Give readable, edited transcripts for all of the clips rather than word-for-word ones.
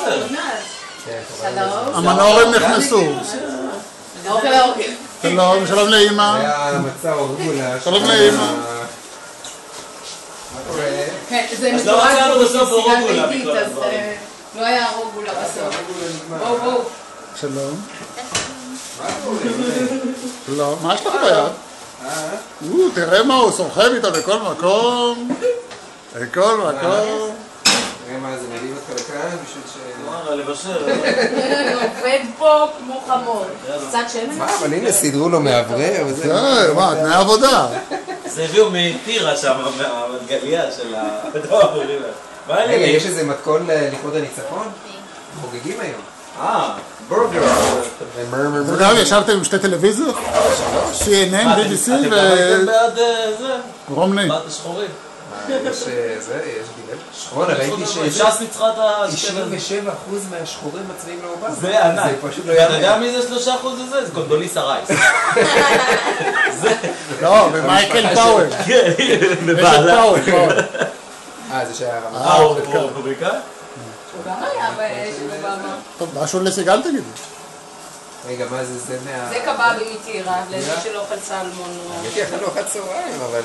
בסדר. שלום. המנורים נכנסו. שלום, שלום לאמא. זה המצע אורגולה. שלום לאמא. מה קורה? זה אז לא מתועד מצאנו פה בסוף בנסיגה אורוגולה ביתית, מכל אז הדברים. לא היה אורוגולה בסוף. בואו. שלום. מה קורה? שלום. מה יש לך ביד? תראה מה הוא סוחב איתה בכל מקום. בכל מקום. תראה מה זה מביא אותך לכאן בשביל ש... וואלה, לבשל. עובד פה כמו חמור. קצת שמן? מה, אבל הנה סידרו לו מאוורר וזה. מה, תנאי עבודה. זה הביאו מטירה שם, מהגליה של הדואר. רגע, יש איזה מתכון לכבוד הניצחון? חוגגים היום. בורגר. וגם ישבתם עם שתי טלוויזיות? CNN, BBC אתם גם הייתם בעד זה? ורומני. בעד השחורים. יש דילם. שחור, ראיתי ש"ס ניצחה את השכם הזה. 97% מהשחורים מצביעים לאובמה. זה ענק. זה פשוט לא אתה יאמן. יודע מי זה 3% הזה? זה קונדוליסה רייס. לא, ומייקל פאוול. כן, בבעלה. פאוול. זה שהיה רמה. הוא רפובליקאי? הוא גם היה של אובמה. טוב, משהו לסיגל תגידי. רגע, מה זה? זה מה... זה קבבי מטירה, למי שלא אוכל סלמון. הייתי אחרי לו אחת צהריים, אבל...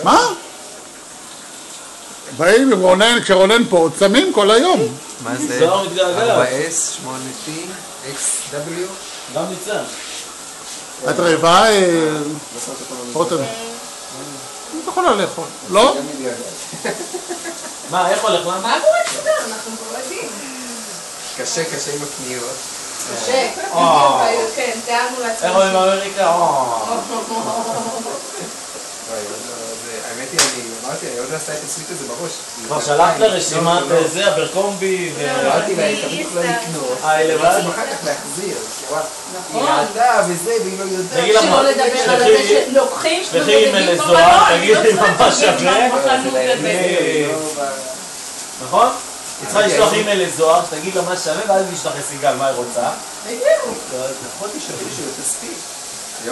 מה? באים עם רונן, כשרונן פה, צמים כל היום. מה זה? זוהר מתגעגע. 4S, 8T, XW. גם ניצח. את רעבה, רותם? את יכולה לאכול. לא? מה, איך הולך לך? מה קורה אצלנו? אנחנו כבר יודעים. קשה עם הקניות. קשה. כן, תיארנו לעצמנו. איך הולך באמריקה? האמת היא, אני אמרתי, אני עוד לא עשתה את הסוויט הזה בראש. כבר שלחת לרשימת זה, אברקומבי אמרתי לה, היא תמיד יכולה לקנות. לבד? רוצים אחר כך להחזיר. היא ראתה וזה, והיא לא יודעת. תגיד לה שלא מה, לדבר על זה שלוקחים, שלחי אימייל לזוהר, תגידי מה שווה. נכון? היא צריכה לשלוח אימייל לזוהר, שתגיד לה מה שווה, ואז היא תשלח לסיגל מה היא רוצה. בדיוק. לפחות תשאלי שהוא תספיק.